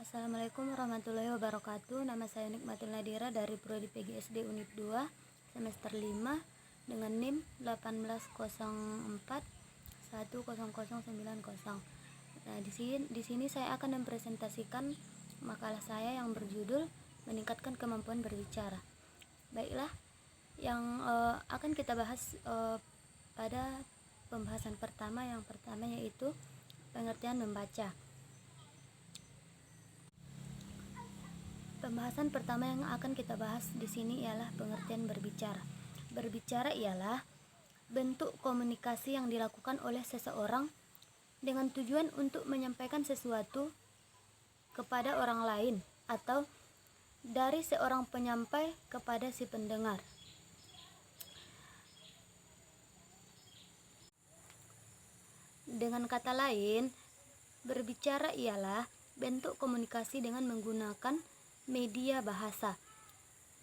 Assalamualaikum warahmatullahi wabarakatuh. Nama saya Nikmatul Nadira dari Prodi PGSD Unit 2 semester 5 dengan NIM 1804100090. Nah, di sini saya akan mempresentasikan makalah saya yang berjudul Meningkatkan Kemampuan Berbicara. Baiklah, yang akan kita bahas pada pembahasan pertama yaitu pengertian membaca. Pembahasan pertama yang akan kita bahas di sini ialah pengertian berbicara. Berbicara ialah bentuk komunikasi yang dilakukan oleh seseorang dengan tujuan untuk menyampaikan sesuatu kepada orang lain atau dari seorang penyampai kepada si pendengar. Dengan kata lain, berbicara ialah bentuk komunikasi dengan menggunakan media bahasa.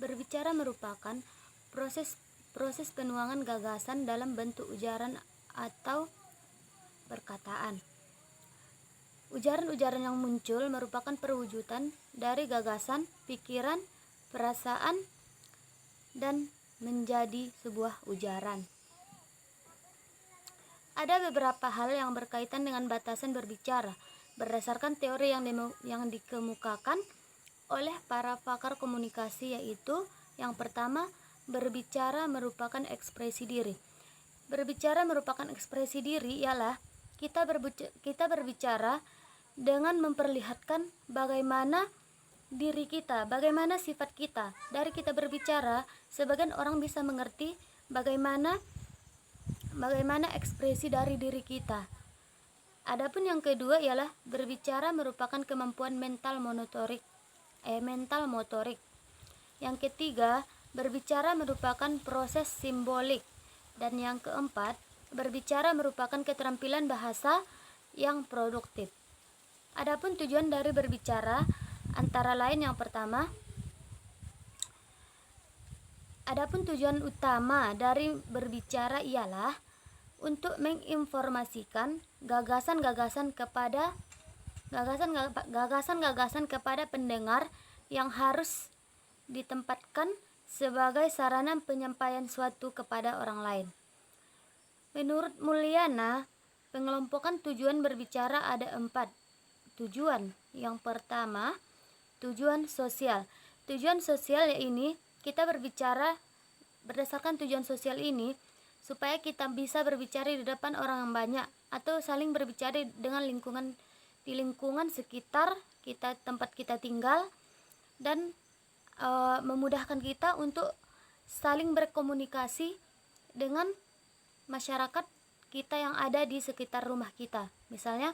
Berbicara merupakan proses penuangan gagasan dalam bentuk ujaran atau perkataan. Ujaran-ujaran yang muncul merupakan perwujudan dari gagasan, pikiran, perasaan, dan menjadi sebuah ujaran. Ada beberapa hal yang berkaitan dengan batasan berbicara berdasarkan teori yang dikemukakan oleh para pakar komunikasi, yaitu yang pertama, berbicara merupakan ekspresi diri. Berbicara merupakan ekspresi diri ialah kita berbicara dengan memperlihatkan bagaimana diri kita, bagaimana sifat kita. Dari kita berbicara, sebagian orang bisa mengerti bagaimana ekspresi dari diri kita. Adapun yang kedua ialah berbicara merupakan kemampuan mental motorik. Yang ketiga, berbicara merupakan proses simbolik. Dan yang keempat, berbicara merupakan keterampilan bahasa yang produktif. Adapun tujuan dari berbicara antara lain yang pertama, adapun tujuan utama dari berbicara ialah untuk menginformasikan gagasan-gagasan kepada pendengar yang harus ditempatkan sebagai sarana penyampaian suatu kepada orang lain. Menurut Mulyana, pengelompokan tujuan berbicara ada 4 tujuan. Yang pertama, tujuan sosial. Tujuan sosial ini kita berbicara berdasarkan tujuan sosial ini supaya kita bisa berbicara di depan orang yang banyak atau saling berbicara dengan di lingkungan sekitar kita, tempat kita tinggal, dan memudahkan kita untuk saling berkomunikasi dengan masyarakat kita yang ada di sekitar rumah kita. Misalnya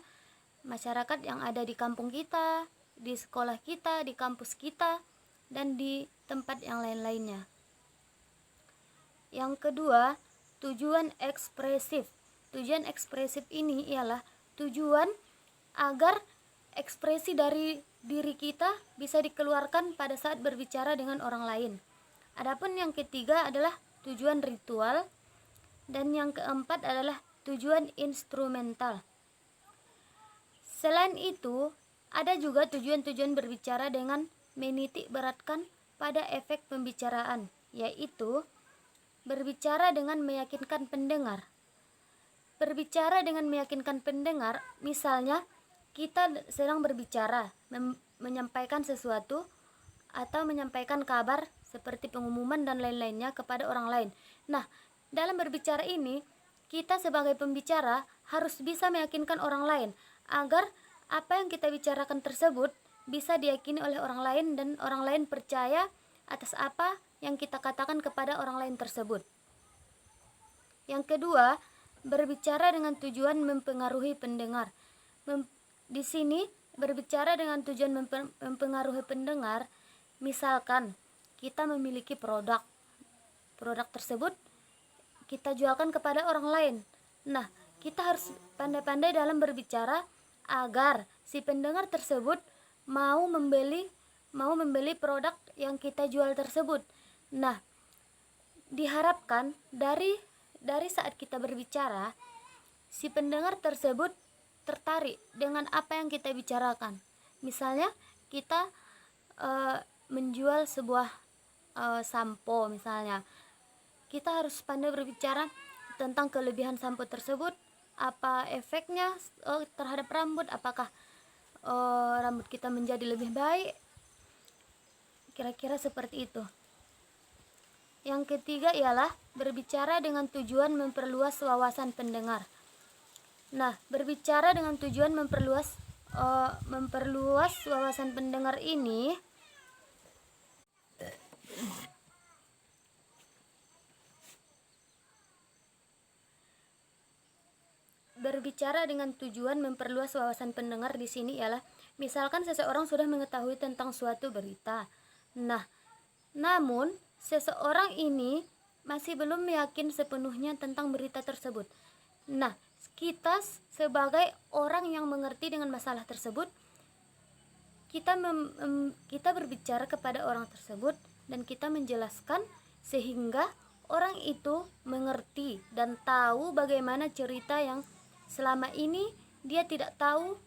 masyarakat yang ada di kampung kita, di sekolah kita, di kampus kita, dan di tempat yang lain-lainnya. Yang kedua, tujuan ekspresif. Tujuan ekspresif ini ialah tujuan agar ekspresi dari diri kita bisa dikeluarkan pada saat berbicara dengan orang lain. Adapun yang ketiga adalah tujuan ritual, dan yang keempat adalah tujuan instrumental. Selain itu, ada juga tujuan-tujuan berbicara dengan menitik beratkan pada efek pembicaraan, yaitu berbicara dengan meyakinkan pendengar. Berbicara dengan meyakinkan pendengar, misalnya kita sedang berbicara, menyampaikan sesuatu atau menyampaikan kabar seperti pengumuman dan lain-lainnya kepada orang lain. Nah, dalam berbicara ini, kita sebagai pembicara harus bisa meyakinkan orang lain agar apa yang kita bicarakan tersebut bisa diyakini oleh orang lain dan orang lain percaya atas apa yang kita katakan kepada orang lain tersebut. Yang kedua, berbicara dengan tujuan mempengaruhi pendengar. Di sini berbicara dengan tujuan mempengaruhi pendengar, misalkan kita memiliki produk tersebut kita jualkan kepada orang lain. Nah, kita harus pandai-pandai dalam berbicara agar si pendengar tersebut mau membeli produk yang kita jual tersebut. Nah, diharapkan dari saat kita berbicara, si pendengar tersebut tertarik dengan apa yang kita bicarakan. Misalnya kita menjual sebuah sampo misalnya, kita harus pandai berbicara tentang kelebihan sampo tersebut, apa efeknya terhadap rambut, apakah rambut kita menjadi lebih baik, kira-kira seperti itu. Yang ketiga ialah berbicara dengan tujuan memperluas wawasan pendengar. Nah, berbicara dengan tujuan memperluas wawasan pendengar ini di sini ialah misalkan seseorang sudah mengetahui tentang suatu berita. Nah, namun seseorang ini masih belum yakin sepenuhnya tentang berita tersebut. Nah, kita sebagai orang yang mengerti dengan masalah tersebut, kita berbicara kepada orang tersebut dan kita menjelaskan sehingga orang itu mengerti dan tahu bagaimana cerita yang selama ini dia tidak tahu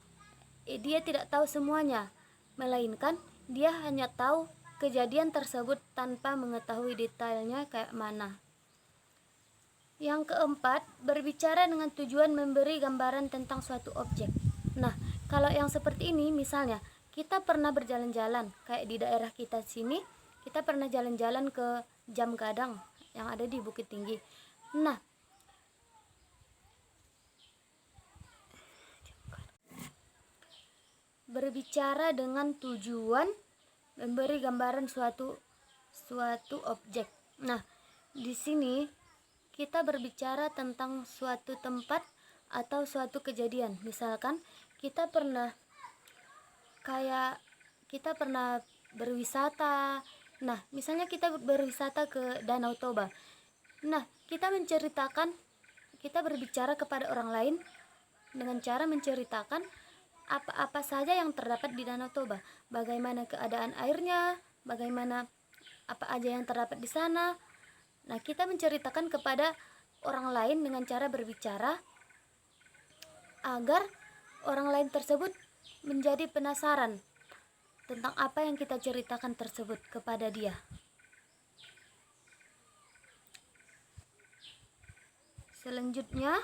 semuanya, melainkan dia hanya tahu kejadian tersebut tanpa mengetahui detailnya kayak mana. Yang keempat, berbicara dengan tujuan memberi gambaran tentang suatu objek. Nah, kalau yang seperti ini misalnya kita pernah berjalan-jalan, kayak di daerah kita sini, kita pernah jalan-jalan ke Jam Gadang yang ada di Bukit Tinggi. Nah, berbicara dengan tujuan memberi gambaran suatu objek. Nah, di sini kita berbicara tentang suatu tempat atau suatu kejadian. Misalkan kita pernah berwisata. Nah, misalnya kita berwisata ke Danau Toba. Nah, kita berbicara kepada orang lain dengan cara menceritakan apa-apa saja yang terdapat di Danau Toba, bagaimana keadaan airnya, bagaimana apa aja yang terdapat di sana. Nah, kita menceritakan kepada orang lain dengan cara berbicara agar orang lain tersebut menjadi penasaran tentang apa yang kita ceritakan tersebut kepada dia. Selanjutnya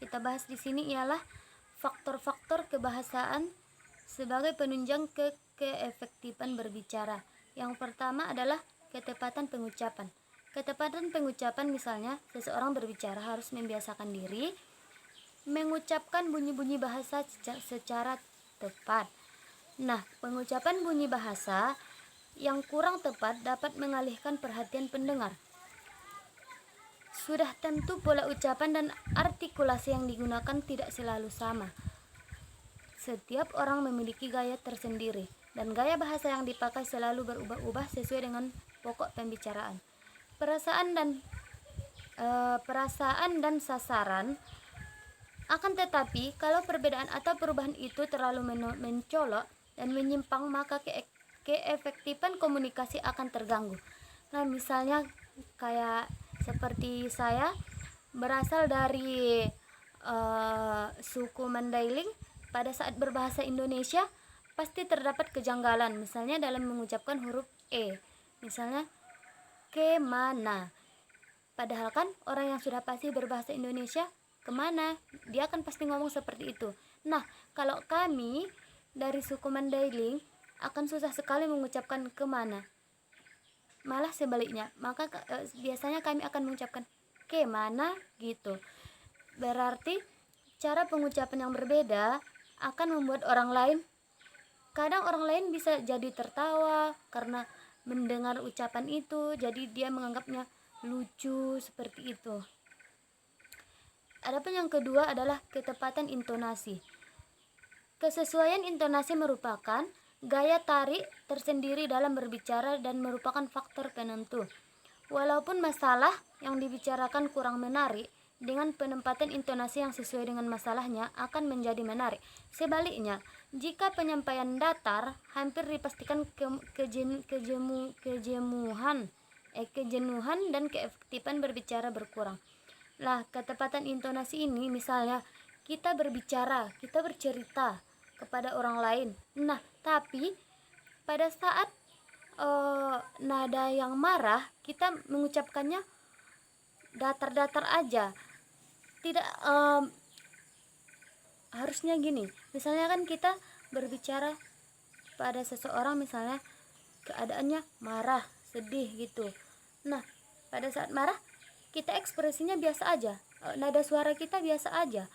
kita bahas di sini ialah faktor-faktor kebahasaan sebagai penunjang keefektifan berbicara. Yang pertama adalah ketepatan pengucapan. Ketepatan pengucapan misalnya seseorang berbicara harus membiasakan diri mengucapkan bunyi-bunyi bahasa secara tepat. Nah, pengucapan bunyi bahasa yang kurang tepat dapat mengalihkan perhatian pendengar. Sudah tentu pola ucapan dan artikulasi yang digunakan tidak selalu sama. Setiap orang memiliki gaya tersendiri dan gaya bahasa yang dipakai selalu berubah-ubah sesuai dengan pokok pembicaraan. Perasaan dan sasaran. Akan tetapi, kalau perbedaan atau perubahan itu terlalu mencolok dan menyimpang, maka keefektifan komunikasi akan terganggu. Nah, misalnya kayak seperti saya berasal dari suku Mandailing, pada saat berbahasa Indonesia pasti terdapat kejanggalan, misalnya dalam mengucapkan huruf E, misalnya kemana, padahal kan orang yang sudah pasti berbahasa Indonesia kemana, dia akan pasti ngomong seperti itu. Nah, kalau kami dari suku Mandailing akan susah sekali mengucapkan kemana, malah sebaliknya, maka biasanya kami akan mengucapkan kemana gitu. Berarti cara pengucapan yang berbeda akan membuat kadang orang lain bisa jadi tertawa karena mendengar ucapan itu, jadi dia menganggapnya lucu seperti itu. Adapun yang kedua adalah ketepatan intonasi. Kesesuaian intonasi merupakan gaya tarik tersendiri dalam berbicara dan merupakan faktor penentu. Walaupun masalah yang dibicarakan kurang menarik, dengan penempatan intonasi yang sesuai dengan masalahnya akan menjadi menarik. Sebaliknya, jika penyampaian datar, hampir dipastikan kejenuhan dan keefektifan berbicara berkurang. Lah, ketepatan intonasi ini misalnya kita bercerita, kepada orang lain. Nah, tapi pada saat nada yang marah, kita mengucapkannya datar-datar aja. Tidak, harusnya gini. Misalnya kan kita berbicara pada seseorang, misalnya keadaannya marah, sedih gitu. Nah, pada saat marah kita ekspresinya biasa aja, nada suara kita biasa aja,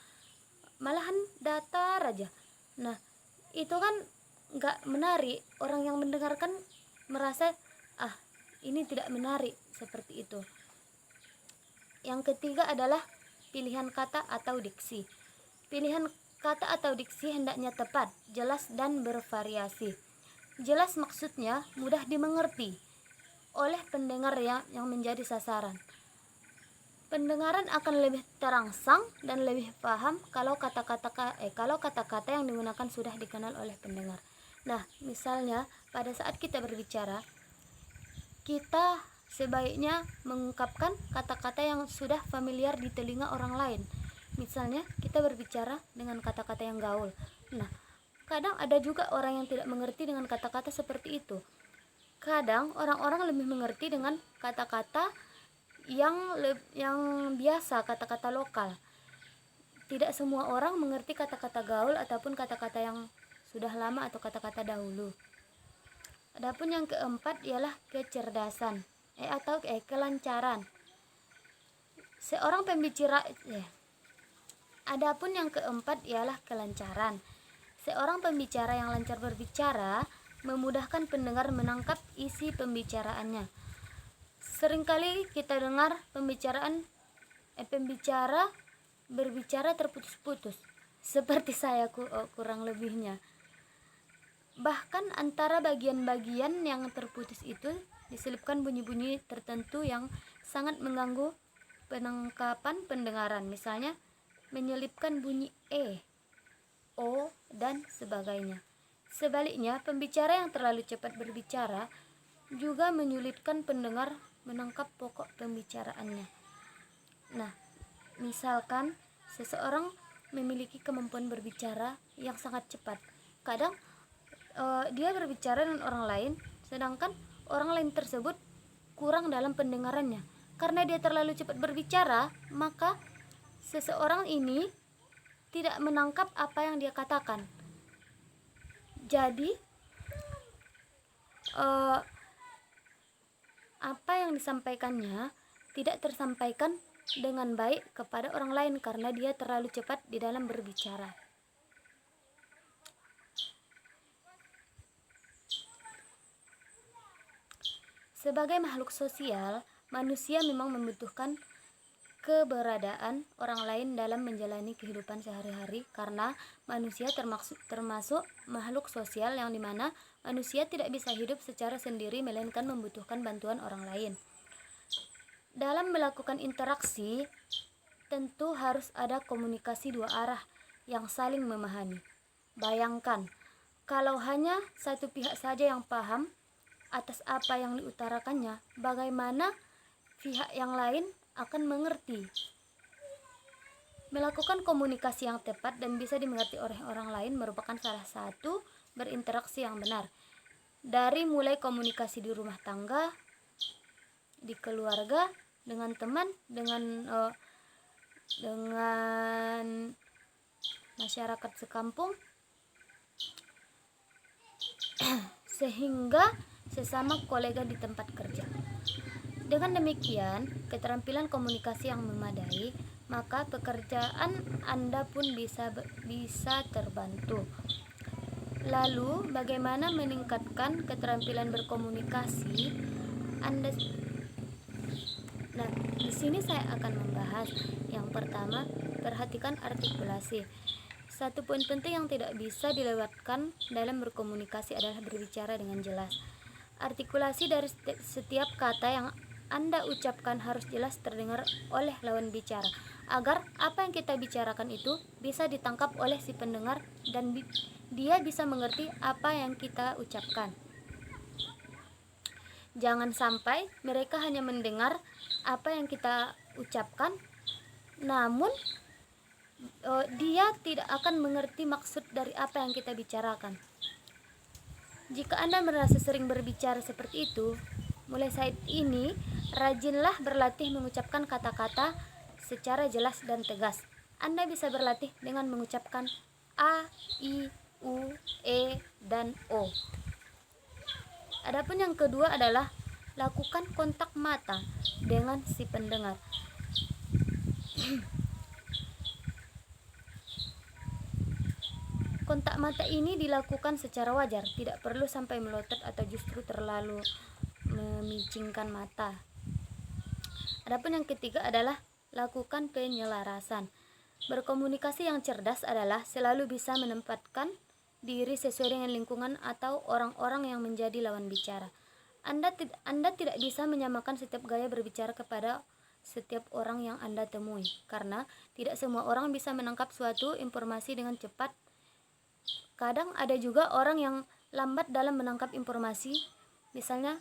malahan datar aja. Nah, itu kan nggak menarik. Orang yang mendengarkan merasa ini tidak menarik, seperti itu. Yang ketiga adalah pilihan kata atau diksi. Pilihan kata atau diksi hendaknya tepat, jelas dan bervariasi. Jelas maksudnya mudah dimengerti oleh pendengar yang menjadi sasaran. Pendengaran akan lebih terangsang dan lebih paham kalau kata-kata yang digunakan sudah dikenal oleh pendengar. Nah, misalnya pada saat kita berbicara, kita sebaiknya mengungkapkan kata-kata yang sudah familiar di telinga orang lain. Misalnya kita berbicara dengan kata-kata yang gaul. Nah, kadang ada juga orang yang tidak mengerti dengan kata-kata seperti itu. Kadang orang-orang lebih mengerti dengan kata-kata yang biasa, kata-kata lokal. Tidak semua orang mengerti kata-kata gaul ataupun kata-kata yang sudah lama atau kata-kata dahulu. Adapun yang keempat ialah kecerdasan atau kelancaran. Adapun yang keempat ialah kelancaran. Seorang pembicara yang lancar berbicara memudahkan pendengar menangkap isi pembicaraannya. Seringkali kita dengar pembicara berbicara terputus-putus, seperti saya kurang lebihnya. Bahkan antara bagian-bagian yang terputus itu diselipkan bunyi-bunyi tertentu yang sangat mengganggu penangkapan pendengaran. Misalnya menyelipkan bunyi o, dan sebagainya. Sebaliknya, pembicara yang terlalu cepat berbicara juga menyulitkan pendengar menangkap pokok pembicaraannya. Nah, misalkan seseorang memiliki kemampuan berbicara yang sangat cepat. Kadang dia berbicara dengan orang lain, sedangkan orang lain tersebut kurang dalam pendengarannya. Karena dia terlalu cepat berbicara, maka seseorang ini tidak menangkap apa yang dia katakan. Jadi apa yang disampaikannya tidak tersampaikan dengan baik kepada orang lain karena dia terlalu cepat di dalam berbicara. Sebagai makhluk sosial, manusia memang membutuhkan keberadaan orang lain dalam menjalani kehidupan sehari-hari karena manusia termasuk makhluk sosial yang dimana manusia tidak bisa hidup secara sendiri melainkan membutuhkan bantuan orang lain. Dalam melakukan interaksi, tentu harus ada komunikasi dua arah yang saling memahami. Bayangkan, kalau hanya satu pihak saja yang paham atas apa yang diutarakannya, bagaimana pihak yang lain akan mengerti. Melakukan komunikasi yang tepat dan bisa dimengerti oleh orang lain merupakan salah satu berinteraksi yang benar. Dari mulai komunikasi di rumah tangga, di keluarga, dengan teman, dengan masyarakat sekampung, sehingga sesama kolega di tempat kerja. Dengan demikian, keterampilan komunikasi yang memadai, maka pekerjaan Anda pun bisa terbantu. Lalu, bagaimana meningkatkan keterampilan berkomunikasi Anda? Nah, di sini saya akan membahas yang pertama, perhatikan artikulasi. Satu poin penting yang tidak bisa dilewatkan dalam berkomunikasi adalah berbicara dengan jelas. Artikulasi dari setiap kata yang Anda ucapkan harus jelas terdengar oleh lawan bicara, agar apa yang kita bicarakan itu bisa ditangkap oleh si pendengar dan dia bisa mengerti apa yang kita ucapkan. Jangan sampai mereka hanya mendengar apa yang kita ucapkan, namun dia tidak akan mengerti maksud dari apa yang kita bicarakan. Jika Anda merasa sering berbicara seperti itu, mulai saat ini rajinlah berlatih mengucapkan kata-kata secara jelas dan tegas. Anda bisa berlatih dengan mengucapkan A, I, U, E, dan O. Adapun yang kedua adalah lakukan kontak mata dengan si pendengar. Kontak mata ini dilakukan secara wajar, tidak perlu sampai melotot atau justru terlalu memicingkan mata. Adapun yang ketiga adalah lakukan penyelarasan. Berkomunikasi yang cerdas adalah selalu bisa menempatkan diri sesuai dengan lingkungan atau orang-orang yang menjadi lawan bicara. Anda tidak bisa menyamakan setiap gaya berbicara kepada setiap orang yang Anda temui, karena tidak semua orang bisa menangkap suatu informasi dengan cepat. Kadang ada juga orang yang lambat dalam menangkap informasi, misalnya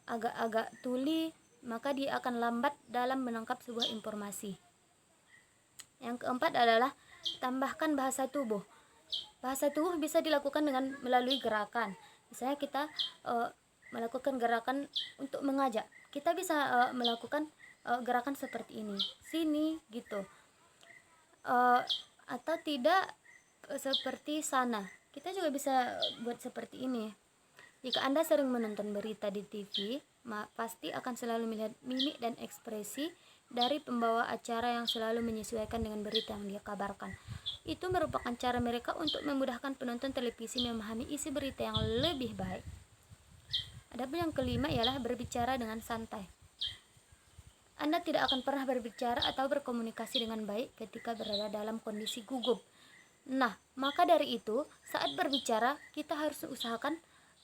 agak-agak tuli, maka dia akan lambat dalam menangkap sebuah informasi. Yang keempat adalah tambahkan bahasa tubuh. Bahasa tubuh bisa dilakukan dengan melalui gerakan. Misalnya kita melakukan gerakan untuk mengajak, kita bisa melakukan gerakan seperti ini, sini gitu, atau tidak seperti sana. Kita juga bisa buat seperti ini. Jika Anda sering menonton berita di TV, pasti akan selalu melihat mimik dan ekspresi dari pembawa acara yang selalu menyesuaikan dengan berita yang dia kabarkan. Itu merupakan cara mereka untuk memudahkan penonton televisi memahami isi berita yang lebih baik. Adapun yang kelima ialah berbicara dengan santai. Anda tidak akan pernah berbicara atau berkomunikasi dengan baik ketika berada dalam kondisi gugup. Nah, maka dari itu, saat berbicara, kita harus usahakan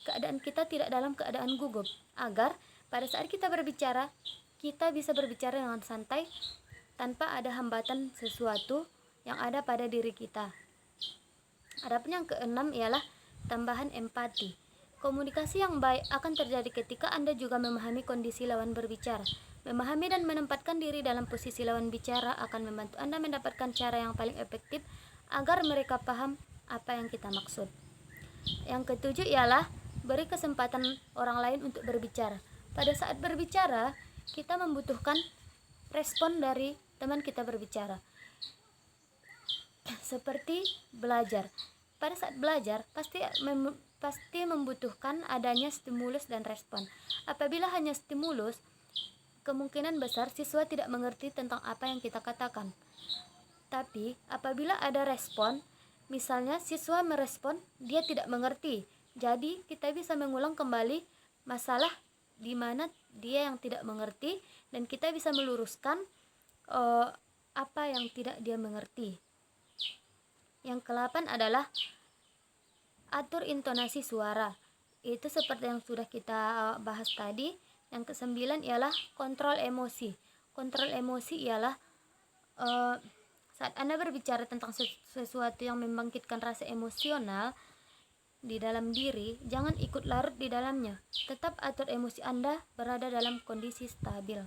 keadaan kita tidak dalam keadaan gugup, agar pada saat kita berbicara, kita bisa berbicara dengan santai tanpa ada hambatan sesuatu yang ada pada diri kita. Adapun yang keenam ialah tambahan empati. Komunikasi yang baik akan terjadi ketika Anda juga memahami kondisi lawan berbicara. Memahami dan menempatkan diri dalam posisi lawan bicara akan membantu Anda mendapatkan cara yang paling efektif agar mereka paham apa yang kita maksud. Yang ketujuh ialah beri kesempatan orang lain untuk berbicara. Pada saat berbicara, kita membutuhkan respon dari teman kita berbicara. Seperti belajar. Pada saat belajar, pasti membutuhkan adanya stimulus dan respon. Apabila hanya stimulus, kemungkinan besar siswa tidak mengerti tentang apa yang kita katakan. Tapi apabila ada respon, misalnya siswa merespon, dia tidak mengerti. Jadi kita bisa mengulang kembali masalah di mana dia yang tidak mengerti, dan kita bisa meluruskan apa yang tidak dia mengerti. Yang ke-8 adalah atur intonasi suara. Itu seperti yang sudah kita bahas tadi. Yang ke-9 ialah kontrol emosi. Kontrol emosi ialah saat Anda berbicara tentang sesuatu yang membangkitkan rasa emosional di dalam diri, jangan ikut larut di dalamnya. Tetap atur emosi Anda berada dalam kondisi stabil.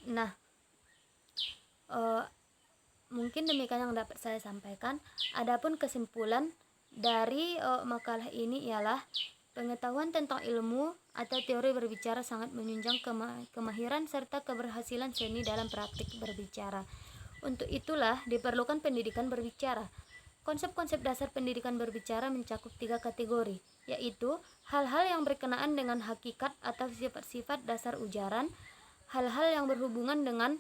Nah, mungkin demikian yang dapat saya sampaikan. Adapun kesimpulan dari makalah ini ialah pengetahuan tentang ilmu atau teori berbicara sangat menunjang kemahiran serta keberhasilan seni dalam praktik berbicara. Untuk itulah diperlukan pendidikan berbicara. Konsep-konsep dasar pendidikan berbicara mencakup 3 kategori, yaitu hal-hal yang berkenaan dengan hakikat atau sifat-sifat dasar ujaran, hal-hal yang berhubungan dengan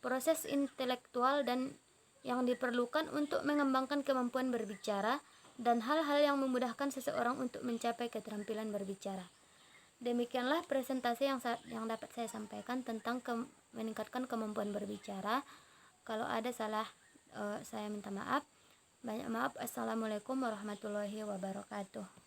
proses intelektual dan yang diperlukan untuk mengembangkan kemampuan berbicara, dan hal-hal yang memudahkan seseorang untuk mencapai keterampilan berbicara. Demikianlah presentasi yang dapat saya sampaikan tentang meningkatkan kemampuan berbicara. Kalau ada salah, saya minta maaf. Banyak maaf. Assalamualaikum warahmatullahi wabarakatuh.